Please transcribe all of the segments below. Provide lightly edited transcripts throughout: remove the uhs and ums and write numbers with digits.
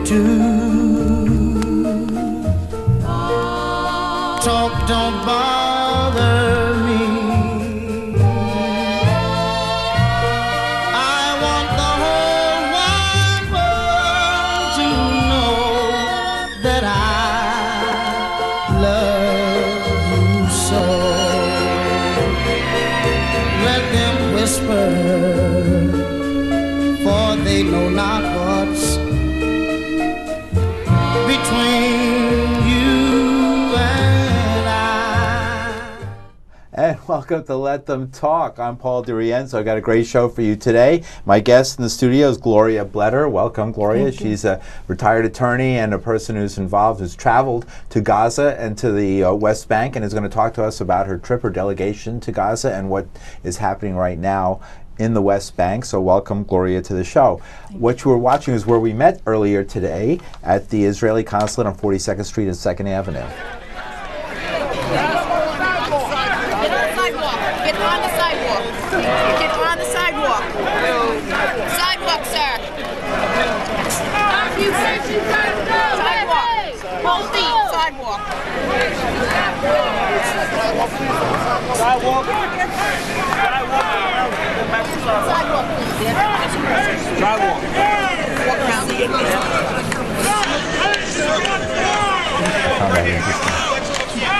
to talk don't bother me. I want the whole wide world to know that I love you so. Let them whisper, for they know not what's between you and I. And welcome to Let Them Talk. I'm Paul DeRienzo. I got a great show for you today. My guest in the studio is Gloria Bletter. Welcome, Gloria. She's a retired attorney and a person who's traveled to Gaza and to the West Bank, and is going to talk to us about her trip, her delegation to Gaza, and what is happening right now in the West Bank. So welcome, Gloria, to the show. What you were watching is where we met earlier today at the Israeli consulate on 42nd Street and 2nd Avenue. Get on the sidewalk. Get on the sidewalk. Sidewalk, sir. Sidewalk. Hold feet. Sidewalk. Sidewalk, please. sidewalk. Walk around.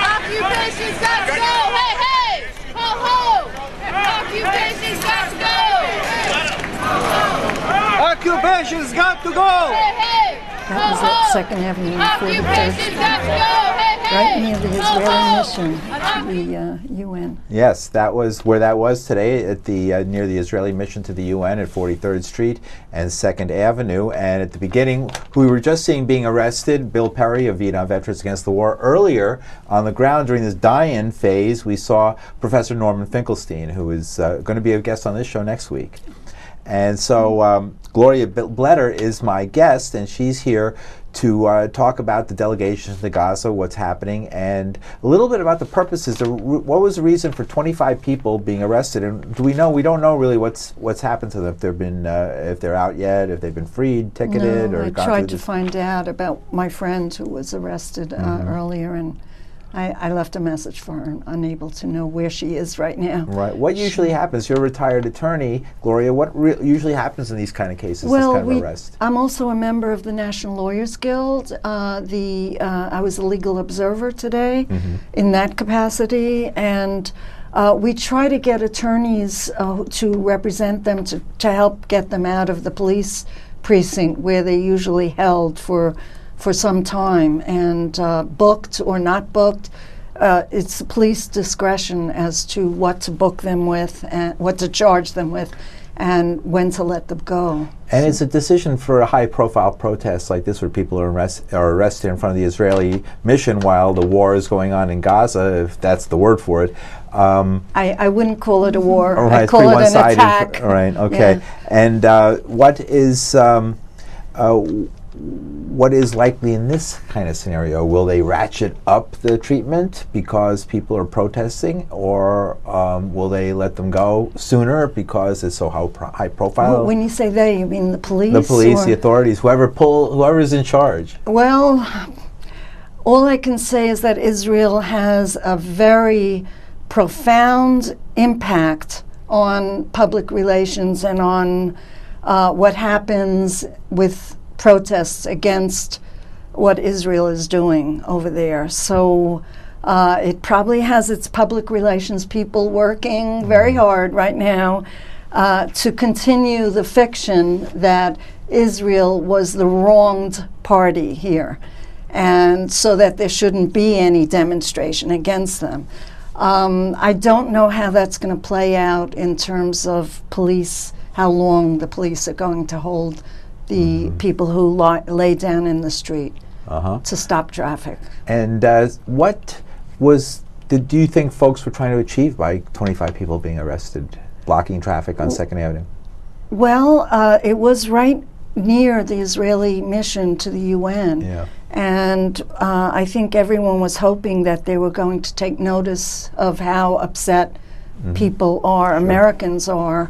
Occupation's got to go. Hey, hey. Ho, ho. Occupation's got to go. Occupation's got to go. Hey, hey. That was at 2nd Avenue and 43rd Occupation's got to go. Hey, hey. right near the Israeli mission to the UN. Yes, that was where that was today, at the near the Israeli mission to the UN at 43rd Street and 2nd Avenue. And at the beginning, we were just seeing being arrested Bill Perry of Vietnam Veterans Against the War. Earlier, on the ground during this die-in phase, we saw Professor Norman Finkelstein, who is going to be a guest on this show next week. And so Gloria Bletter is my guest, and she's here to talk about the delegation to Gaza, what's happening, and a little bit about the purposes. What was the reason for 25 people being arrested? And do we know? We don't know really what's happened to them. If they've been, if they're out yet, if they've been freed, ticketed, no, or I gone tried through to this. find out about my friend who was arrested earlier, and I left a message for her, unable to know where she is right now. Right. What usually happens? You're a retired attorney, Gloria. What usually happens in these kind of cases? Well, this kind of arrest. I'm also a member of the National Lawyers Guild. I was a legal observer today in that capacity, and we try to get attorneys to represent them, to help get them out of the police precinct where they're usually held for some time, and booked or not booked. It's the police discretion as to what to book them with and what to charge them with and when to let them go. And it's a decision for a high-profile protest like this, where people are arrested in front of the Israeli mission while the war is going on in Gaza, if that's the word for it. I wouldn't call it a war. Right, I'd call it an one-sided. attack. Right, okay. Yeah. And what is likely in this kind of scenario? Will they ratchet up the treatment because people are protesting, or will they let them go sooner because it's so high profile? When you say they, you mean the police? The police, the authorities, whoever's in charge. Well, all I can say is that Israel has a very profound impact on public relations and on what happens with protests against what Israel is doing over there. So it probably has its public relations people working very hard right now to continue the fiction that Israel was the wronged party here, and so that there shouldn't be any demonstration against them. I don't know how that's going to play out in terms of police, how long the police are going to hold the people who lay down in the street to stop traffic. And what do you think folks were trying to achieve by 25 people being arrested, blocking traffic on 2nd Avenue? Well, it was right near the Israeli mission to the UN. Yeah. And I think everyone was hoping that they were going to take notice of how upset people are, Americans are,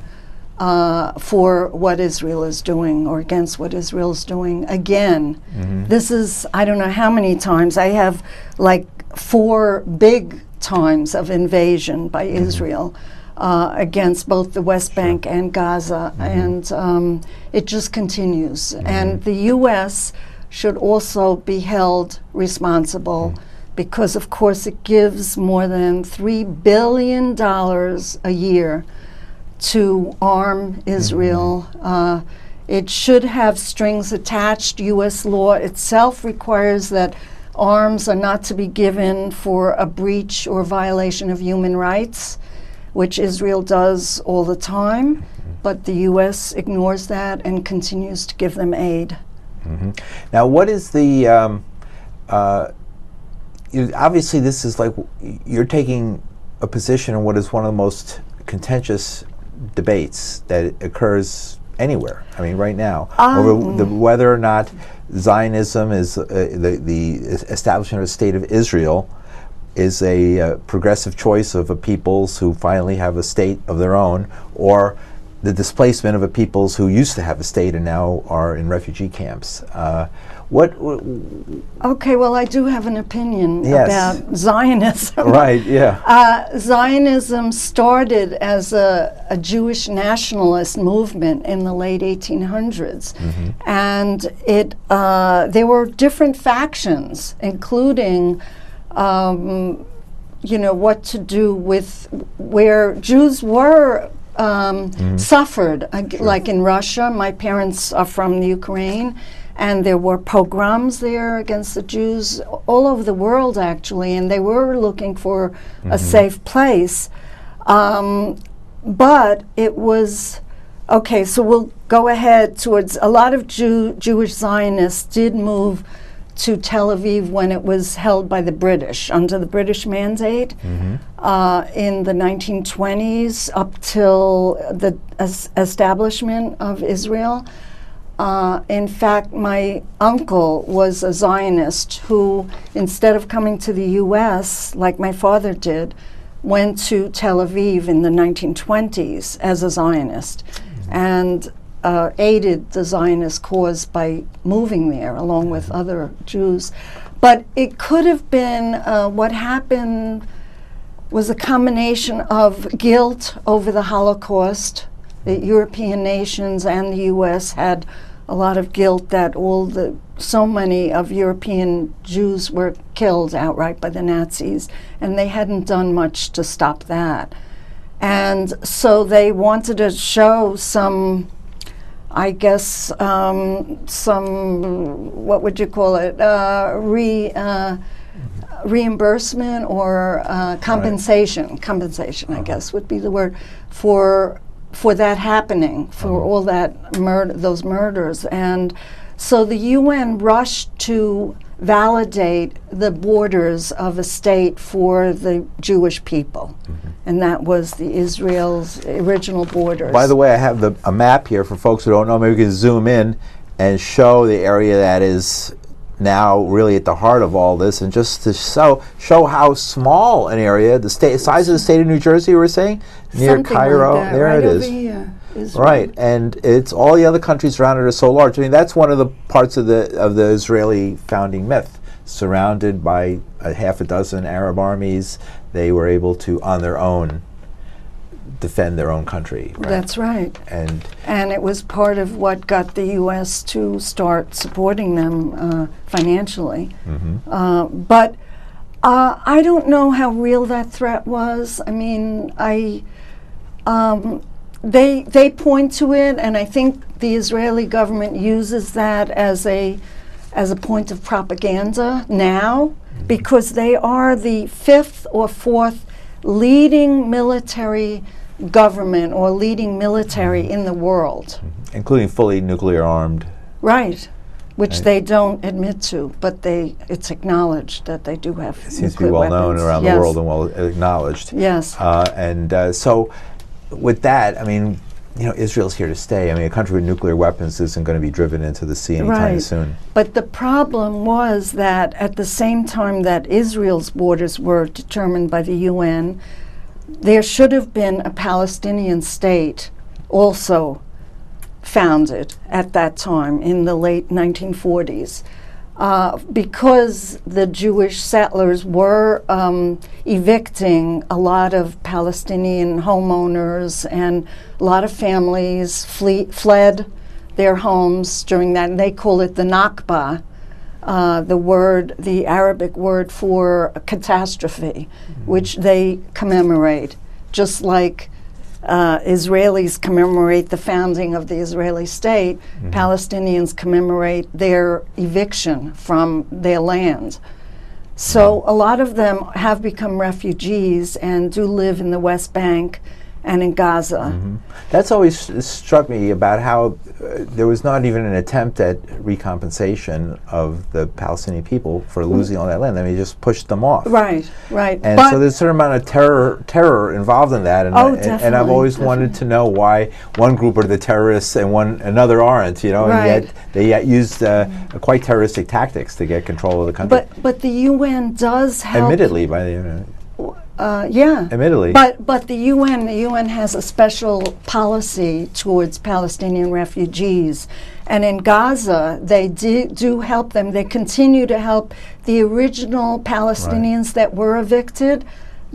for what Israel is doing or against what Israel is doing. Again, this is, I don't know how many times. I have like 4 big times of invasion by Israel against both the West Bank and Gaza, and it just continues. And the U.S. should also be held responsible because, of course, it gives more than $3 billion a year to arm Israel. It should have strings attached. U.S. law itself requires that arms are not to be given for a breach or violation of human rights, which Israel does all the time, but the U.S. ignores that and continues to give them aid. Now, what is the, obviously this is like, you're taking a position in what is one of the most contentious debates that occurs anywhere. I mean, right now, over whether or not Zionism is the establishment of a state of Israel is a progressive choice of a peoples who finally have a state of their own, or the displacement of a peoples who used to have a state and now are in refugee camps. Okay, well, I do have an opinion about Zionism. Right, yeah. Zionism started as a Jewish nationalist movement in the late 1800s. And there were different factions, including what to do with where Jews were suffered, like in Russia. My parents are from the Ukraine, and there were pogroms there against the Jews all over the world, actually, and they were looking for a safe place. But it was, okay, so we'll go ahead towards, a lot of Jewish Zionists did move to Tel Aviv when it was held by the British, under the British mandate in the 1920s up till the establishment of Israel. In fact, my uncle was a Zionist who, instead of coming to the U.S., like my father did, went to Tel Aviv in the 1920s as a Zionist and aided the Zionist cause by moving there along with other Jews. But it could have been, what happened was a combination of guilt over the Holocaust. The European nations and the U.S. had a lot of guilt that so many of European Jews were killed outright by the Nazis, and they hadn't done much to stop that. And so they wanted to show some, I guess, what would you call it, reimbursement or compensation. Compensation, I guess, would be the word, for that happening, for all that those murders. And so the UN rushed to validate the borders of a state for the Jewish people. And that was Israel's original borders. By the way, I have a map here for folks who don't know. Maybe we can zoom in and show the area that is now really at the heart of all this, and just to show how small an area, the size of the state of New Jersey, we were saying, near Something Cairo. like that, there right it is. Over here, right, and it's all the other countries around it are so large. I mean, that's one of the parts of the Israeli founding myth. Surrounded by half a dozen Arab armies, they were able to, on their own, defend their own country. Right? That's right. And it was part of what got the U.S. to start supporting them financially. But I don't know how real that threat was. I mean, they point to it, and I think the Israeli government uses that as a point of propaganda now, because they are the 5th or 4th leading military government or leading military in the world. Including fully nuclear armed. Right, which they don't admit to, but it's acknowledged that they do have nuclear weapons. It seems to be well known around the world and well acknowledged. Yes. So with that, I mean, Israel's here to stay. I mean, a country with nuclear weapons isn't going to be driven into the sea anytime soon. But the problem was that at the same time that Israel's borders were determined by the UN, there should have been a Palestinian state also founded at that time in the late 1940s. Because the Jewish settlers were evicting a lot of Palestinian homeowners, and a lot of families fled their homes during that, and they call it the Nakba, the Arabic word for a catastrophe, which they commemorate, just like Israelis commemorate the founding of the Israeli state. Palestinians commemorate their eviction from their land. So a lot of them have become refugees and do live in the West Bank and in Gaza. That's always struck me about how there was not even an attempt at recompensation of the Palestinian people for losing all that land. I mean, just pushed them off. Right, right. And but so there's a certain amount of terror involved in that. And, and I've always wanted to know why one group are the terrorists and another aren't, you know, Right. and yet they used quite terroristic tactics to get control of the country. But the UN does help. Admittedly, by the Yeah. Admittedly. But the UN has a special policy towards Palestinian refugees. And in Gaza, they do help them. They continue to help the original Palestinians that were evicted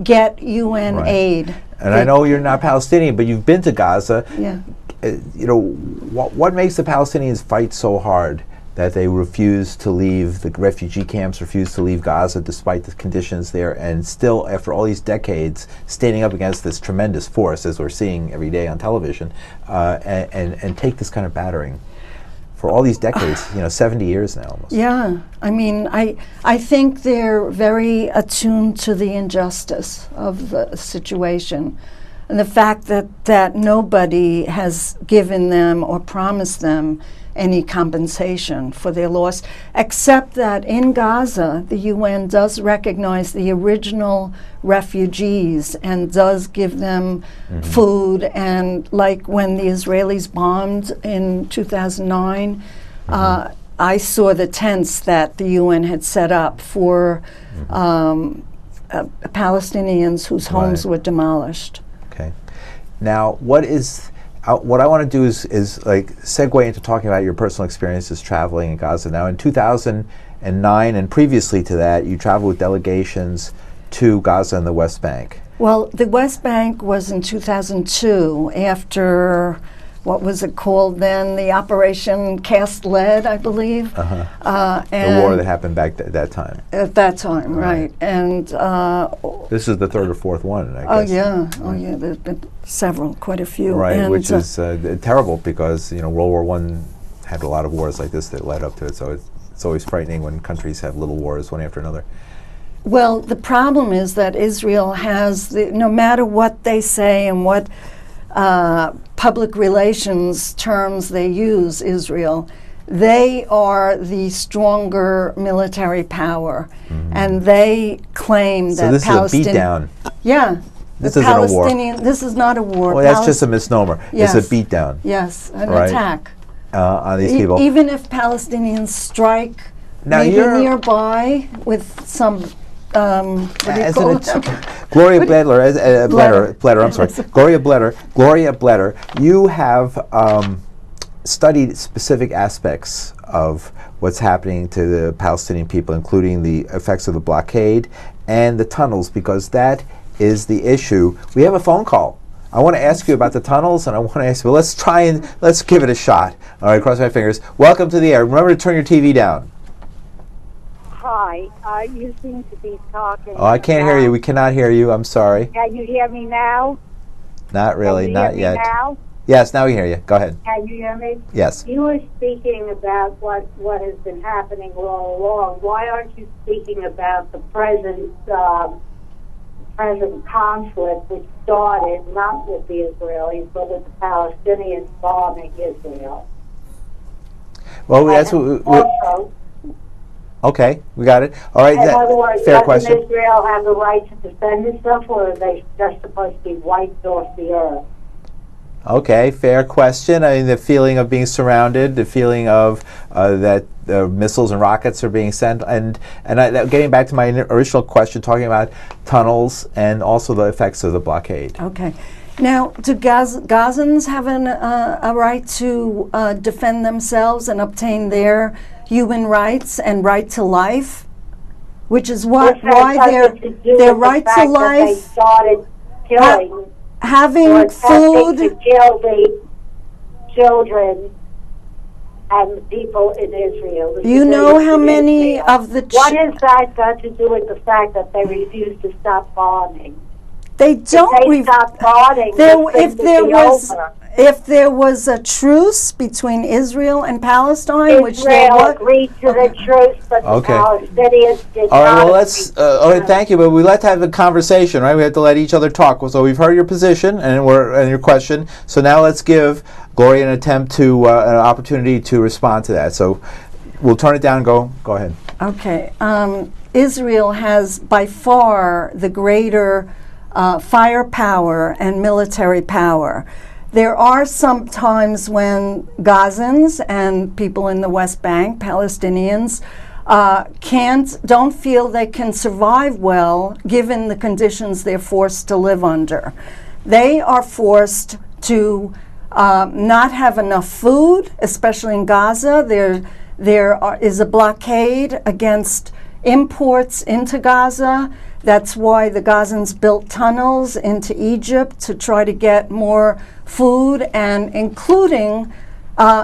get UN aid. And I know you're not Palestinian, but you've been to Gaza. Yeah. You know, what makes the Palestinians fight so hard that they refuse to leave the refugee camps, refuse to leave Gaza despite the conditions there, and still, after all these decades, standing up against this tremendous force, as we're seeing every day on television, and take this kind of battering for all these decades, 70 years now almost. Yeah, I mean, I think they're very attuned to the injustice of the situation. And the fact that nobody has given them or promised them any compensation for their loss, except that in Gaza, the UN does recognize the original refugees and does give them food. And like when the Israelis bombed in 2009, I saw the tents that the UN had set up for Palestinians whose homes were demolished. Okay. Now, what I want to do is like segue into talking about your personal experiences traveling in Gaza. Now, in 2009 and previously to that, you traveled with delegations to Gaza and the West Bank. Well, the West Bank was in 2002 after, what was it called then? The Operation Cast Lead, I believe. The war that happened back at that time. At that time, right. And this is the third or fourth one, I guess. Oh yeah, there's been several, quite a few. Right, and which is terrible because World War I had a lot of wars like this that led up to it. So it's always frightening when countries have little wars one after another. Well, the problem is that Israel has, no matter what they say and what public relations terms they use, Israel, they are the stronger military power, and they claim that this is a beatdown. Yeah. This isn't a war. This is not a war. Well, that's just a misnomer. Yes. It's a beatdown. Yes, an attack. On these people. Even if Palestinians strike now maybe nearby with some, what do you call it? Gloria Bletter, I'm sorry. Gloria Bletter, you have studied specific aspects of what's happening to the Palestinian people, including the effects of the blockade and the tunnels, because that is the issue. We have a phone call. I want to ask you about the tunnels, and I want to ask you, well, let's give it a shot. All right, cross my fingers. Welcome to the air. Remember to turn your TV down. Hi, you seem to be talking. Oh, I can't hear you. We cannot hear you. I'm sorry. Can you hear me now? Not really, not yet. Now? Yes, now we hear you. Go ahead. Can you hear me? Yes. You were speaking about what has been happening all along. Why aren't you speaking about the present conflict, which started not with the Israelis, but with the Palestinians bombing Israel? Well, that's what okay, we got it. All right, in other words, fair doesn't question. Israel have the right to defend itself, or are they just supposed to be wiped off the earth? Okay, fair question. I mean, the feeling of being surrounded, the feeling of that missiles and rockets are being sent, and getting back to my original question, talking about tunnels and also the effects of the blockade. Okay. Now, do Gazans have a right to defend themselves and obtain their human rights and right to life? Which is why their right to life, they started killing, having food, to kill the children and the people in Israel. You know how many of the... What has that got to do with the fact that they refuse to stop bombing? They don't... If they stop bombing, if there was a truce between Israel and Palestine, which there Israel was... agreed to the truce, but the Palestinians did not. All right, well, let's... all right, thank you, but we like to have a conversation, right? We have to let each other talk. So we've heard your position and your question. So now let's give Gloria an attempt to... an opportunity to respond to that. So we'll turn it down and go ahead. Okay. Israel has by far the greater firepower and military power. There are some times when Gazans and people in the West Bank, Palestinians, don't feel they can survive well given the conditions they're forced to live under. They are forced to not have enough food, especially in Gaza. There is a blockade against imports into Gaza. That's why the Gazans built tunnels into Egypt to try to get more food, and including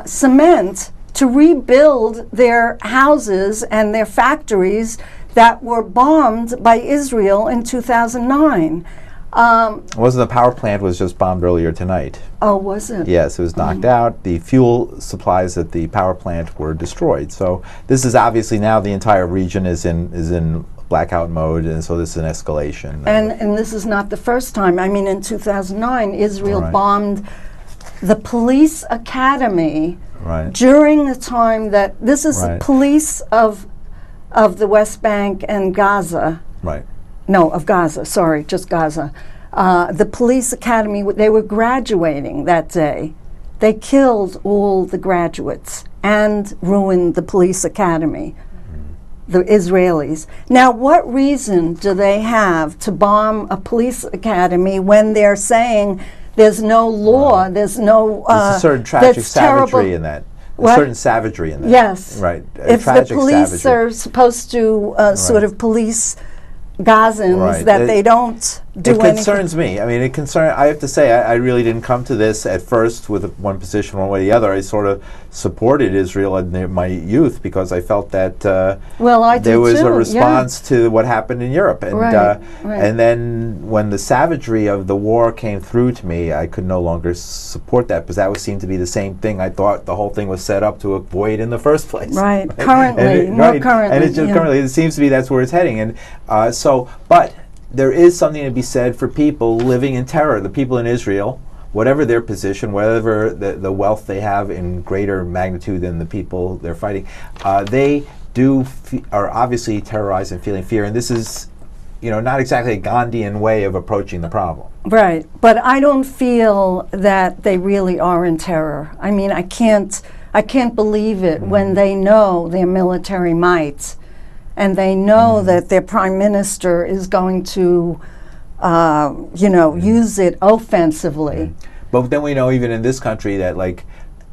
cement to rebuild their houses and their factories that were bombed by Israel in 2009. Wasn't the power plant was just bombed earlier tonight? Oh, was it? Yes, it was knocked out. The fuel supplies at the power plant were destroyed. So this is obviously now the entire region is in blackout mode, and so this is an escalation. And this is not the first time. I mean, in 2009, Israel Right. bombed the police academy Right. during the time that this is Right. the police of the West Bank and Gaza. Right. No, of Gaza, sorry, just Gaza. The police academy, they were graduating that day. They killed all the graduates and ruined the police academy, the Israelis. Now, what reason do they have to bomb a police academy when they're saying there's no law, there's no... There's a certain tragic savagery in that. What? A certain savagery in that. Yes. Right. If the police are supposed to sort of police Gazans, Right. that they don't do anything. It concerns me. I mean, I have to say, I really didn't come to this at first with one position one way or the other. I sort of supported Israel in my youth because I felt that there was a response to what happened in Europe. And, and then when the savagery of the war came through to me, I could no longer support that because that would seem to be the same thing I thought the whole thing was set up to avoid in the first place. Right. Currently, currently. And it's just currently, it seems to be that's where it's heading. And but there is something to be said for people living in terror. The people in Israel, whatever their position, whatever the wealth they have in greater magnitude than the people they're fighting, they are obviously terrorized and feeling fear. And this is, not exactly a Gandhian way of approaching the problem. Right, but I don't feel that they really are in terror. I mean, I can't believe it when they know their military might. And they know that their prime minister is going to, use it offensively. But then we know even in this country that, like,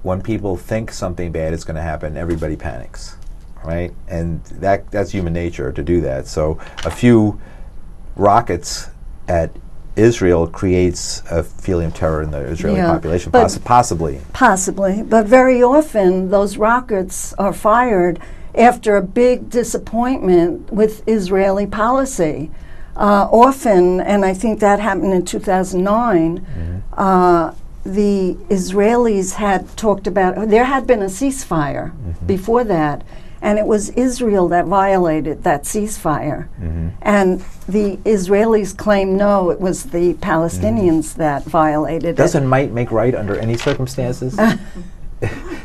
when people think something bad is going to happen, everybody panics, right? And that's human nature to do that. So a few rockets at Israel creates a feeling of terror in the Israeli population, possibly. Possibly, but very often those rockets are fired after a big disappointment with Israeli policy. Often, and I think that happened in 2009, the Israelis had talked about, there had been a ceasefire before that, and it was Israel that violated that ceasefire. And the Israelis claim, no, it was the Palestinians that violated it. Doesn't might make right under any circumstances?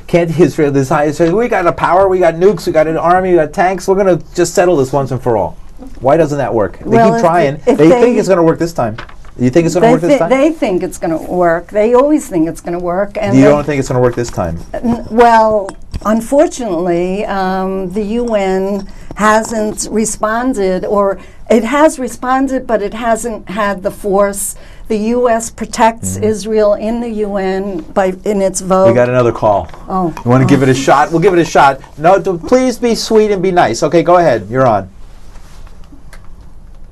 Can't Israel decide, say, we got a power, we got nukes, we got an army, we got tanks, we're going to just settle this once and for all? Why doesn't that work? They keep trying. They think it's going to work this time. You think it's going to work this time? They think it's going to work. They always think it's going to work. And you don't think it's going to work this time? Well, unfortunately, the UN hasn't responded, or it has responded, but it hasn't had the force The U.S. protects Israel in the UN in its vote. We got another call. Oh. You want to give it a shot? We'll give it a shot. No, please be sweet and be nice. Okay, go ahead. You're on.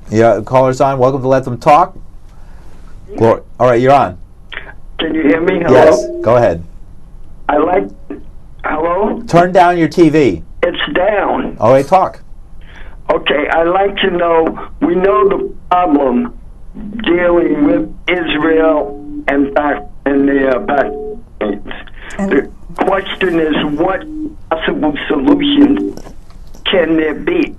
Yeah, caller's on. Welcome to Let Them Talk. All right, you're on. Can you hear me? Hello? Yes, go ahead. Hello? Turn down your TV. It's down. All right, talk. Okay, I'd like to know, we know the problem dealing with Israel and the Palestinians. The question is, what possible solutions can there be?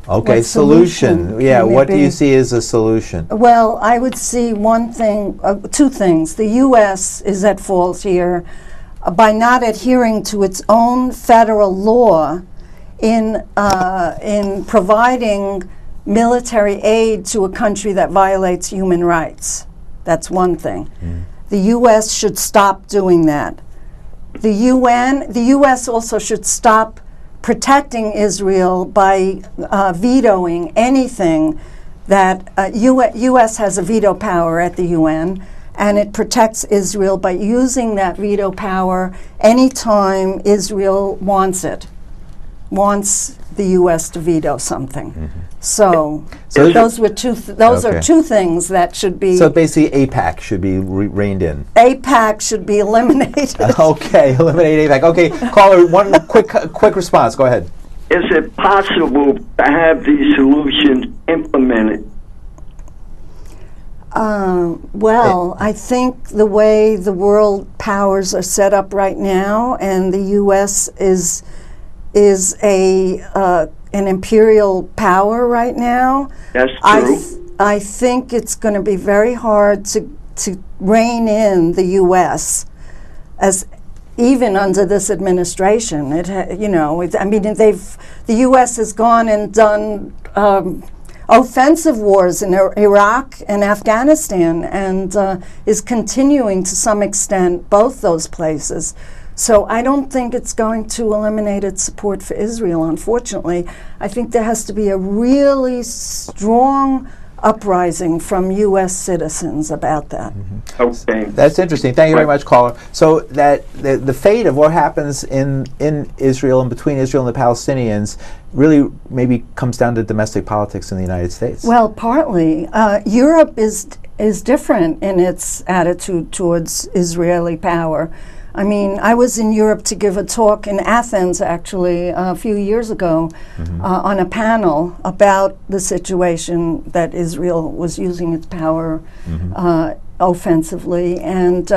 Okay, What solution. Yeah, can what there do you be? see as a solution? Well, I would see two things. The U.S. is at fault here by not adhering to its own federal law in providing military aid to a country that violates human rights. That's one thing. The U.S. should stop doing that. The U.S. also should stop protecting Israel by vetoing anything that U.S. has a veto power at the UN, and it protects Israel by using that veto power anytime Israel wants the U.S. to veto something. So those are two things that should be. So basically, AIPAC should be reined in. AIPAC should be eliminated. Okay, eliminate AIPAC. Okay, caller, one quick response. Go ahead. Is it possible to have these solutions implemented? Well, I think the way the world powers are set up right now, and the U.S. is an imperial power right now. That's true. I think it's going to be very hard to rein in the U.S. as even under this administration. The U.S. has gone and done offensive wars in Iraq and Afghanistan, and is continuing to some extent both those places. So I don't think it's going to eliminate its support for Israel, unfortunately. I think there has to be a really strong uprising from U.S. citizens about that. Okay. That's interesting. Thank you very much, caller. So that the fate of what happens in Israel and between Israel and the Palestinians really maybe comes down to domestic politics in the United States. Well, partly. Europe is different in its attitude towards Israeli power. I mean, I was in Europe to give a talk in Athens, actually, a few years ago, on a panel about the situation that Israel was using its power offensively. And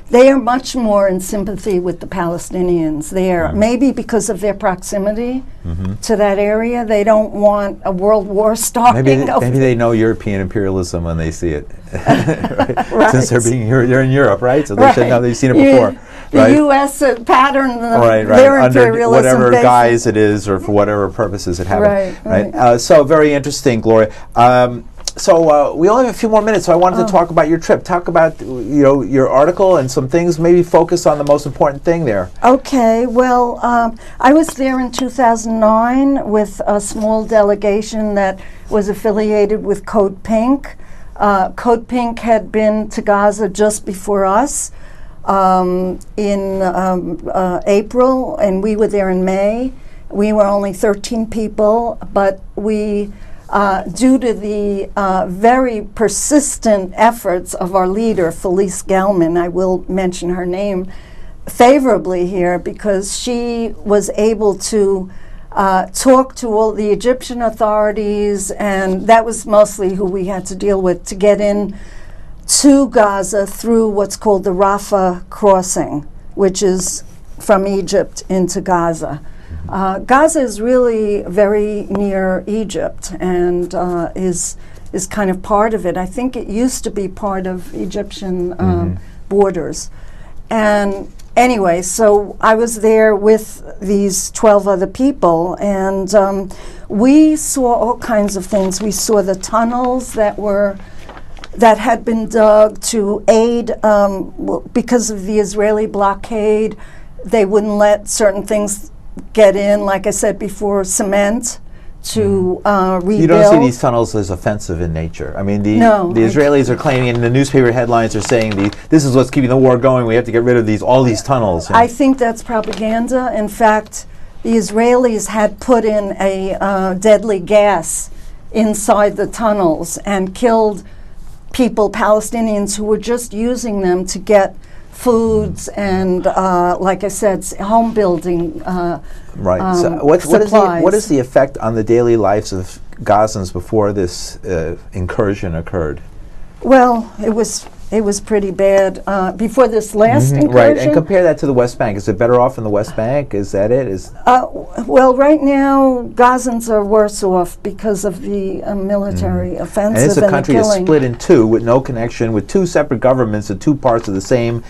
they are much more in sympathy with the Palestinians there, maybe because of their proximity to that area. They don't want a world war starting. Maybe they know European imperialism when they see it. Right. Since they're in Europe, right? So they should know they've seen it before. The U.S. pattern their under imperialism whatever basic. guise it is, or for whatever purposes it happens. Right. So very interesting, Gloria. So we only have a few more minutes, so I wanted to talk about your trip. Talk about your article and some things. Maybe focus on the most important thing there. Okay. Well, I was there in 2009 with a small delegation that was affiliated with Code Pink. Code Pink had been to Gaza just before us in April, and we were there in May. We were only 13 people, but we, due to the very persistent efforts of our leader, Felice Gelman, I will mention her name favorably here because she was able to talk to all the Egyptian authorities, and that was mostly who we had to deal with to get in to Gaza through what's called the Rafah crossing, which is from Egypt into Gaza. Gaza is really very near Egypt and is kind of part of it. I think it used to be part of Egyptian borders. And anyway, so I was there with these 12 other people, and we saw all kinds of things. We saw the tunnels that had been dug to aid, because of the Israeli blockade. They wouldn't let certain things get in, like I said before, cement to rebuild. You don't see these tunnels as offensive in nature. I mean, the Israelis are claiming, and the newspaper headlines are saying, this is what's keeping the war going. We have to get rid of all these tunnels. I think that's propaganda. In fact, the Israelis had put in a deadly gas inside the tunnels and killed people, Palestinians, who were just using them to get foods and, like I said, home building right. So supplies. what is the effect on the daily lives of Gazans before this incursion occurred? Well, it was pretty bad before this last incursion. Right, and compare that to the West Bank. Is it better off in the West Bank? Is that it? Well, right now, Gazans are worse off because of the military offensive and it's a country that's killing. split in two with no connection, with two separate governments in two parts of the same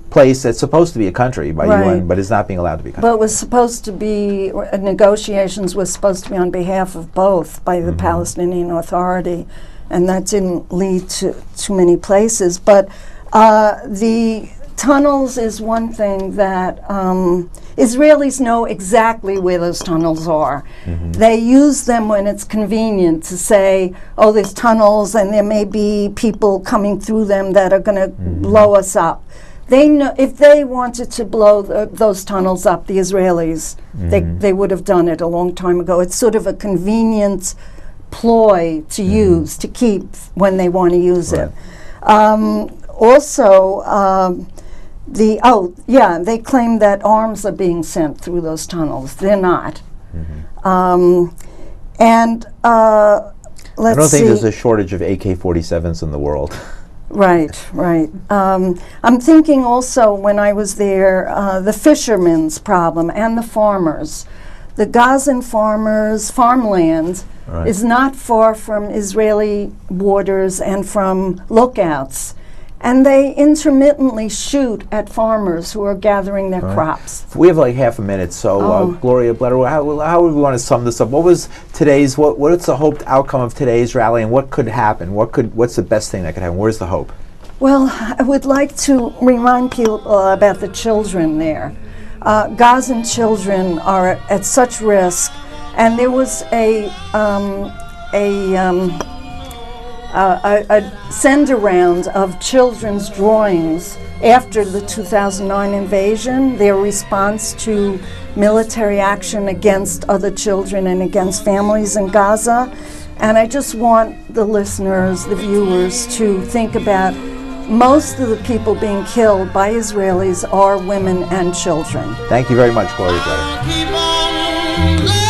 place that's supposed to be a country by UN, but is not being allowed to be a country. But it was supposed to be, negotiations was supposed to be on behalf of both by the Palestinian Authority, and that didn't lead to too many places. But the tunnels is one thing that Israelis know exactly where those tunnels are. They use them when it's convenient to say, oh, there's tunnels and there may be people coming through them that are going to blow us up. They know if they wanted to blow those tunnels up, the Israelis, they would have done it a long time ago. It's sort of a convenient ploy to use, to keep when they want to use it. Also, they claim that arms are being sent through those tunnels. They're not. And let's I don't see. think there's a shortage of AK-47s in the world. Right. I'm thinking also when I was there, the fishermen's problem and the farmers. The Gazan farmers' farmland is not far from Israeli borders and from lookouts. And they intermittently shoot at farmers who are gathering their crops. We have like half a minute, so Gloria Bletter, how would we want to sum this up? What was today's? What's the hoped outcome of today's rally, and what could happen? What's the best thing that could happen? Where's the hope? Well, I would like to remind people about the children there. Gazan children are at such risk, and there was a send around of children's drawings after the 2009 invasion, their response to military action against other children and against families in Gaza. And I just want the listeners, the viewers, to think about most of the people being killed by Israelis are women and children. Thank you very much, Gloria Bletter. Keep on